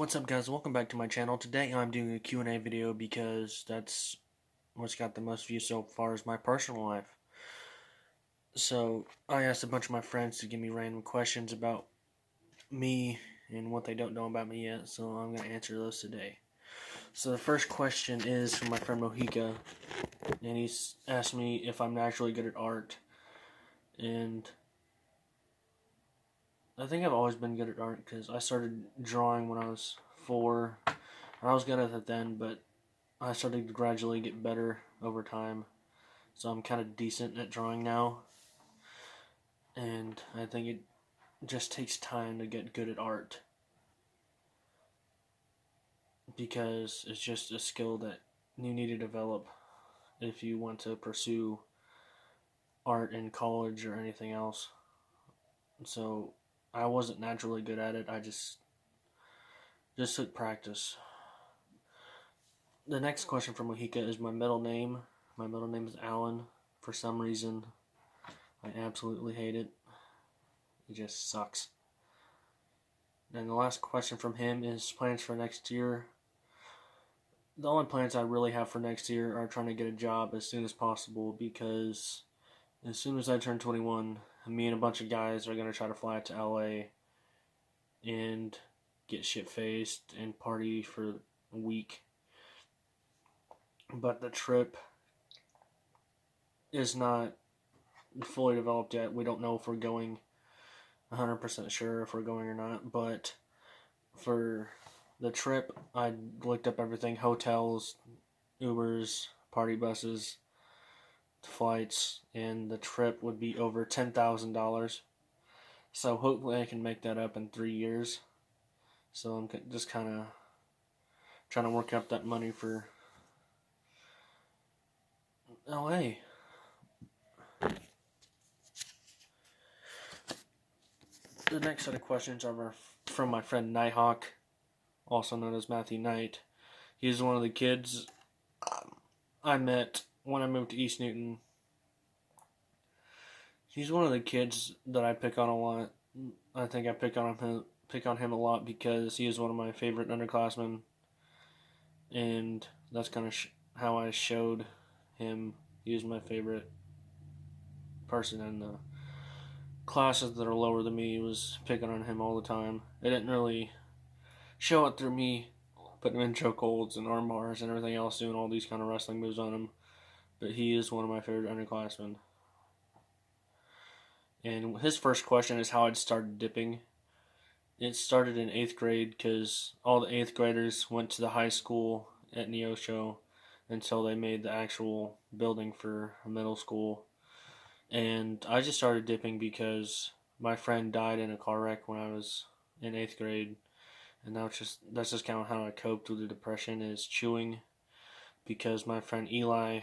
What's up, guys? Welcome back to my channel. Today I'm doing a Q&A video because that's what's got the most views so far is my personal life. So I asked a bunch of my friends to give me random questions about me and what they don't know about me yet, so I'm going to answer those today. So the first question is from my friend Mojica, and he's asked me if I'm naturally good at art. And I think I've always been good at art because I started drawing when I was 4, and I was good at it then, but I started to gradually get better over time, so I'm kind of decent at drawing now, and I think it just takes time to get good at art, because it's just a skill that you need to develop if you want to pursue art in college or anything else. So I wasn't naturally good at it, I just took practice. The next question from Mojica is my middle name. My middle name is Alan. For some reason, I absolutely hate it. It just sucks. And the last question from him is plans for next year. The only plans I really have for next year are trying to get a job as soon as possible, because as soon as I turn 21, me and a bunch of guys are going to try to fly out to LA and get shit-faced and party for a week. But the trip is not fully developed yet. We don't know if we're going 100% sure if we're going or not, but for the trip, I looked up everything: hotels, Ubers, party buses, flights, and the trip would be over $10,000. So hopefully I can make that up in 3 years. So I'm just kind of trying to work up that money for LA. The next set of questions are from my friend Nighthawk, also known as Matthew Knight. He's one of the kids I met when I moved to East Newton. He's one of the kids that I pick on a lot. I think I pick on him a lot because he is one of my favorite underclassmen, and that's kind of how I showed him he was my favorite person in the classes that are lower than me. Was picking on him all the time. It didn't really show it through me putting him in chokeholds and arm bars and everything else, doing all these kind of wrestling moves on him, but he is one of my favorite underclassmen. And his first question is how I'd started dipping. It started in 8th grade because all the 8th graders went to the high school at Neosho until they made the actual building for middle school. And I just started dipping because my friend died in a car wreck when I was in 8th grade. And that's just kind of how I coped with the depression, is chewing, because my friend Eli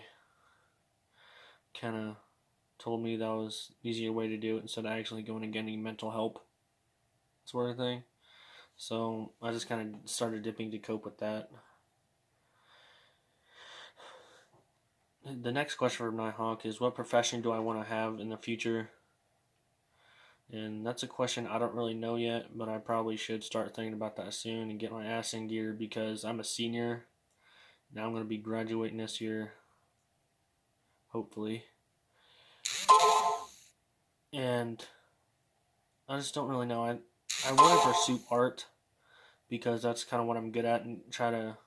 kind of told me that was the easier way to do it instead of actually going and getting mental help, sort of thing. So I just kind of started dipping to cope with that. The next question from Nighthawk is, what profession do I want to have in the future? And that's a question I don't really know yet, but I probably should start thinking about that soon and get my ass in gear, because I'm a senior. Now I'm going to be graduating this year, hopefully. And I just don't really know. I want to pursue art because that's kind of what I'm good at, and try to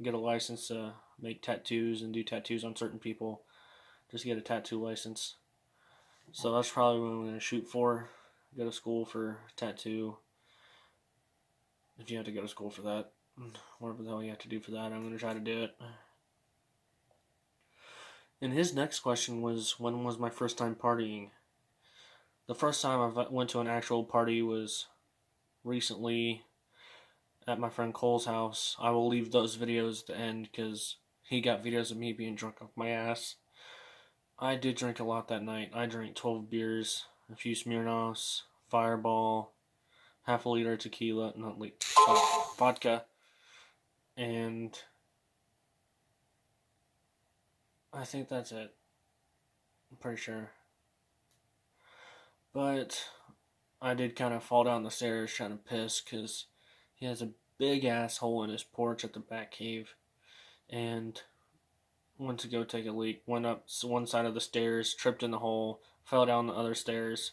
get a license to make tattoos and do tattoos on certain people. Just get a tattoo license. So that's probably what I'm going to shoot for. Go to school for tattoo. If you have to go to school for that, whatever the hell you have to do for that, I'm going to try to do it. And his next question was, when was my first time partying? The first time I went to an actual party was recently at my friend Cole's house. I will leave those videos at the end because he got videos of me being drunk off my ass. I did drink a lot that night. I drank 12 beers, a few Smirnoffs, Fireball, half a liter of tequila, vodka, and I think that's it. I'm pretty sure. But I did kind of fall down the stairs trying to piss because he has a big ass hole in his porch at the back cave, and went to go take a leak. Went up one side of the stairs, tripped in the hole, fell down the other stairs.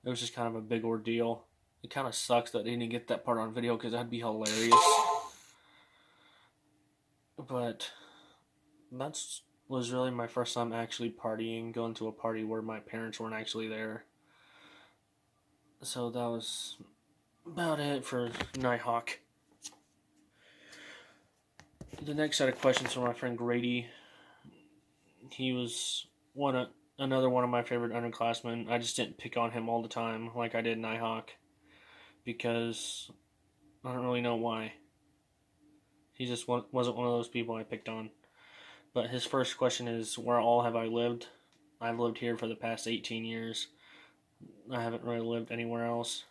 It was just kind of a big ordeal. It kind of sucks that I didn't get that part on video because that'd be hilarious. But that was really my first time actually partying, going to a party where my parents weren't actually there. So that was about it for Nighthawk. The next set of questions from my friend Grady. He was another one of my favorite underclassmen. I just didn't pick on him all the time like I did Nighthawk, because I don't really know why. He just wasn't one of those people I picked on. But his first question is, where all have I lived? I've lived here for the past 18 years. I haven't really lived anywhere else.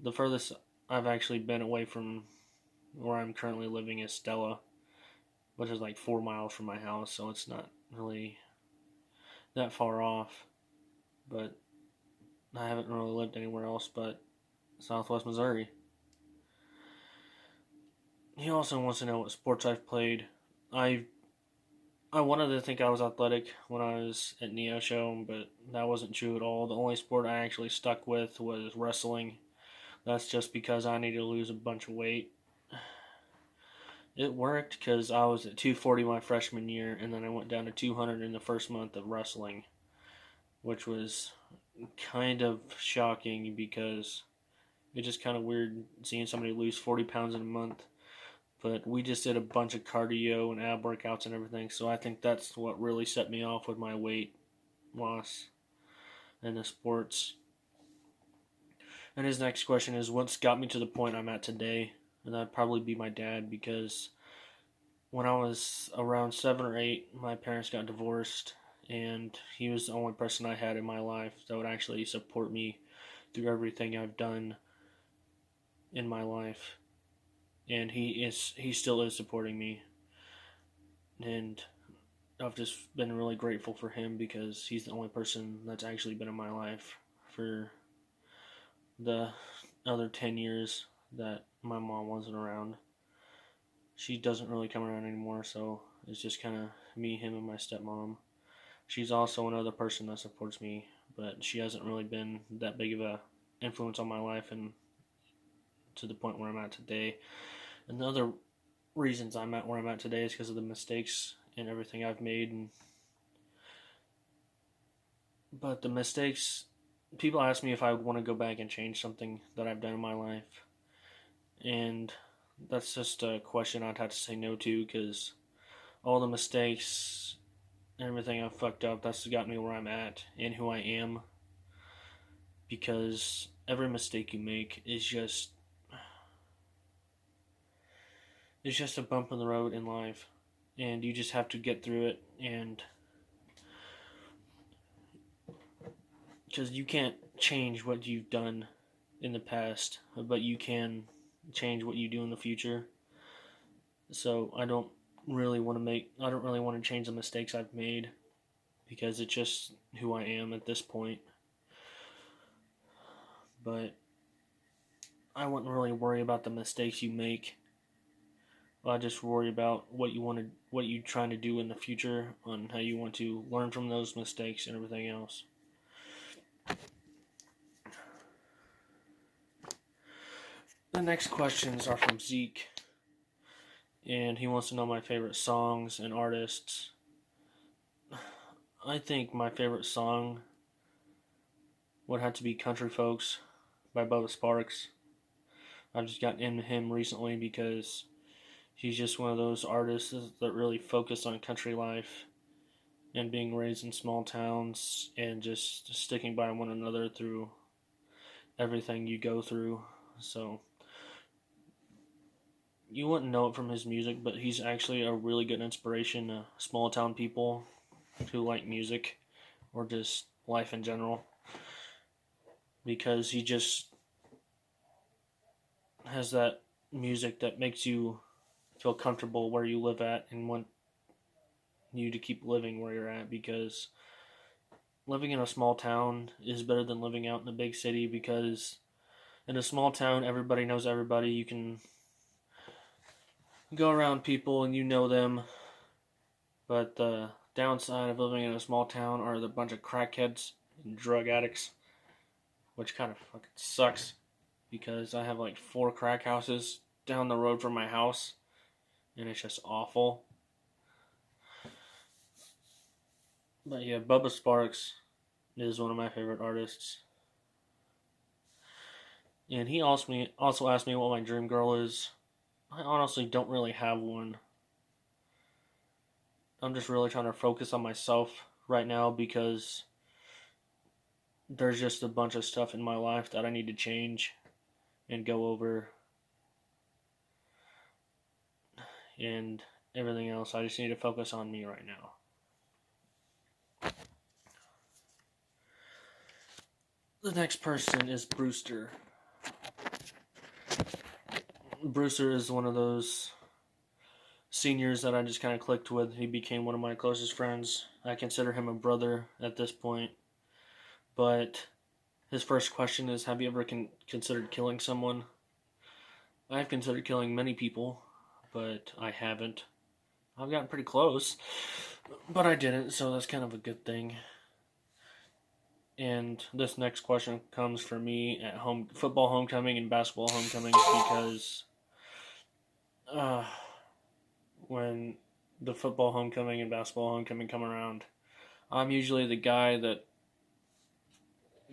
The furthest I've actually been away from where I'm currently living is Stella, which is like 4 miles from my house, so it's not really that far off. But I haven't really lived anywhere else but Southwest Missouri. He also wants to know what sports I've played. I wanted to think I was athletic when I was at Neo Show, but that wasn't true at all. The only sport I actually stuck with was wrestling. That's just because I needed to lose a bunch of weight. It worked because I was at 240 my freshman year, and then I went down to 200 in the first month of wrestling, which was kind of shocking because it's just kind of weird seeing somebody lose 40 pounds in a month. But we just did a bunch of cardio and ab workouts and everything, so I think that's what really set me off with my weight loss in the sports. And his next question is, what's got me to the point I'm at today? And that'd probably be my dad, because when I was around 7 or 8, my parents got divorced, and he was the only person I had in my life that would actually support me through everything I've done in my life. And he still is supporting me, and I've just been really grateful for him because he's the only person that's actually been in my life for the other 10 years that my mom wasn't around. She doesn't really come around anymore, so it's just kind of me, him, and my stepmom. She's also another person that supports me, but she hasn't really been that big of a influence on my life and to the point where I'm at today. And the other reasons I'm at where I'm at today is because of the mistakes and everything I've made. But the mistakes, people ask me if I would want to go back and change something that I've done in my life. And that's just a question I'd have to say no to, because all the mistakes and everything I've fucked up, that's got me where I'm at and who I am. Because every mistake you make is just a bump in the road in life, and you just have to get through it. And because you can't change what you've done in the past, but you can change what you do in the future. So I don't really want to change the mistakes I've made, because it's just who I am at this point. But I wouldn't really worry about the mistakes you make. I just worry about what you're trying to do in the future, on how you want to learn from those mistakes and everything else. The next questions are from Zeke, and he wants to know my favorite songs and artists. I think my favorite song would have to be Country Folks by Bubba Sparxxx. I've just gotten into him recently because he's just one of those artists that really focus on country life and being raised in small towns and just sticking by one another through everything you go through. So you wouldn't know it from his music, but he's actually a really good inspiration to small town people who like music or just life in general, because he just has that music that makes you feel comfortable where you live at and want you to keep living where you're at, because living in a small town is better than living out in a big city, because In a small town, everybody knows everybody. You can go around people and you know them. But the downside of living in a small town are the bunch of crackheads and drug addicts, which kind of fucking sucks because I have like 4 crack houses down the road from my house, and it's just awful. But yeah, Bubba Sparxxx is one of my favorite artists. And he also asked me what my dream girl is. I honestly don't really have one. I'm just really trying to focus on myself right now because there's just a bunch of stuff in my life that I need to change and go over. And everything else, I just need to focus on me right now. The next person is Brewster. Brewster is one of those seniors that I just kind of clicked with. He became one of my closest friends. I consider him a brother at this point. But his first question is, have you ever considered killing someone? I've considered killing many people, but I haven't. I've gotten pretty close, but I didn't, so that's kind of a good thing. And this next question comes for me at football homecoming and basketball homecomings because when the football homecoming and basketball homecoming come around, I'm usually the guy that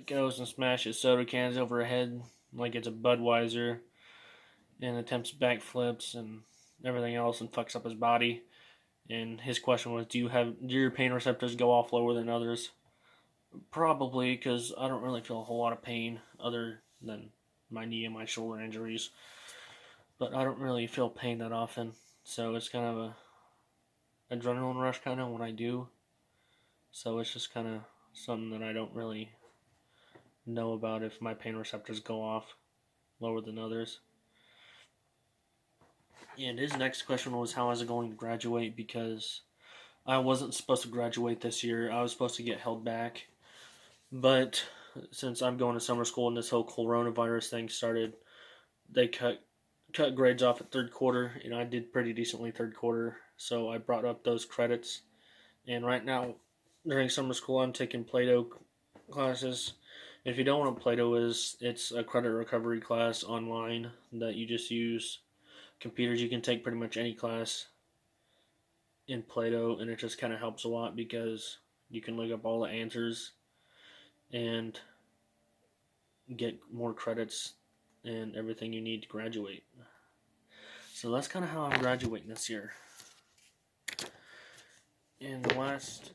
goes and smashes soda cans over a head like it's a Budweiser and attempts backflips and everything else and fucks up his body. And his question was, do your pain receptors go off lower than others? Probably, because I don't really feel a whole lot of pain other than my knee and my shoulder injuries. But I don't really feel pain that often. So it's kind of a adrenaline rush kind of when I do. So it's just kind of something that I don't really know about if my pain receptors go off lower than others. And his next question was, how is it going to graduate? Because I wasn't supposed to graduate this year. I was supposed to get held back. But since I'm going to summer school and this whole coronavirus thing started, they cut grades off at third quarter, and I did pretty decently third quarter, so I brought up those credits. And right now, during summer school, I'm taking Play-Doh classes. If you don't know what Play-Doh is, it's a credit recovery class online that you just use computers. You can take pretty much any class in Play-Doh, and it just kind of helps a lot because you can look up all the answers and get more credits and everything you need to graduate. So that's kind of how I'm graduating this year. And the last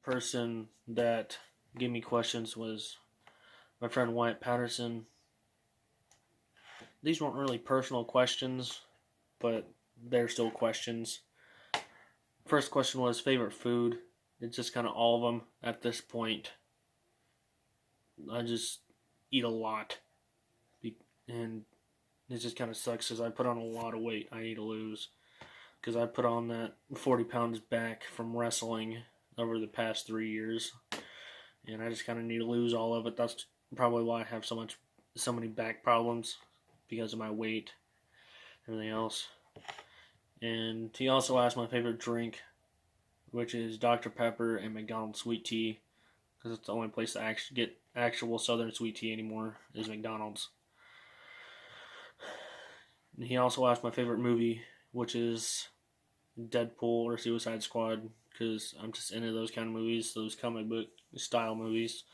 person that gave me questions was my friend Wyatt Patterson. These weren't really personal questions, but they're still questions. First question was favorite food. It's just kind of all of them at this point. I just eat a lot, and it just kind of sucks because I put on a lot of weight I need to lose, because I put on that 40 pounds back from wrestling over the past 3 years, and I just kind of need to lose all of it. That's probably why I have so many back problems, because of my weight, everything else. And he also asked my favorite drink, which is Dr. Pepper and McDonald's sweet tea, because it's the only place to actually get actual Southern sweet tea anymore is McDonald's. And he also asked my favorite movie, which is Deadpool or Suicide Squad, because I'm just into those kind of movies, those comic book style movies,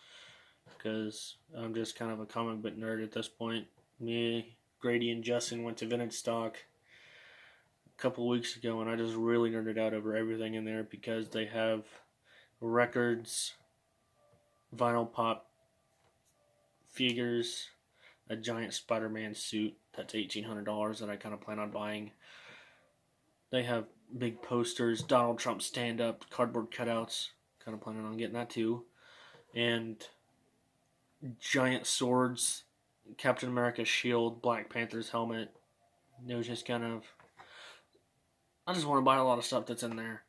because I'm just kind of a comic book nerd at this point. Me, Grady, and Justin went to Vintage Stock a couple of weeks ago, and I just really nerded out over everything in there because they have records, vinyl pop figures, a giant Spider-Man suit that's $1,800 that I kind of plan on buying. They have big posters, Donald Trump stand-up, cardboard cutouts, kind of planning on getting that too, and giant swords, Captain America's shield, Black Panther's helmet. It was just kind of, I just want to buy a lot of stuff that's in there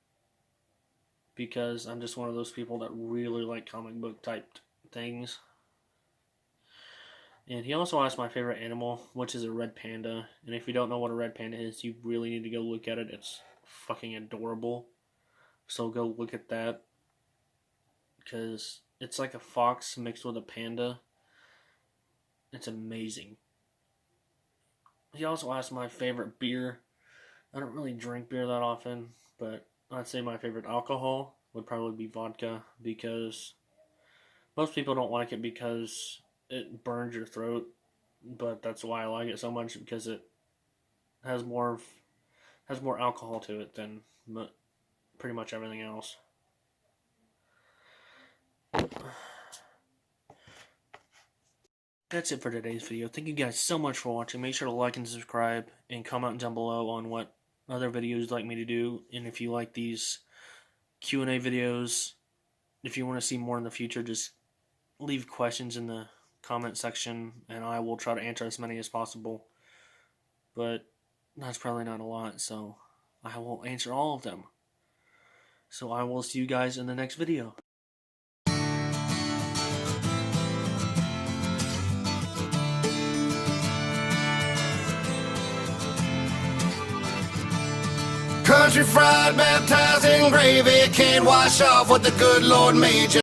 because I'm just one of those people that really like comic book type things. And he also asked my favorite animal, which is a red panda. And if you don't know what a red panda is, you really need to go look at it. It's fucking adorable. So go look at that. Because it's like a fox mixed with a panda. It's amazing. He also asked my favorite beer. I don't really drink beer that often, but I'd say my favorite alcohol would probably be vodka, because most people don't like it because it burns your throat, but that's why I like it so much, because it has more alcohol to it than pretty much everything else. That's it for today's video. Thank you guys so much for watching. Make sure to like and subscribe, and comment down below on what other videos you'd like me to do, and if you like these Q&A videos, if you want to see more in the future, just leave questions in the comment section, and I will try to answer as many as possible. But that's probably not a lot, so I will answer all of them. So I will see you guys in the next video. Country fried, baptized in gravy, can't wash off what the good Lord made you.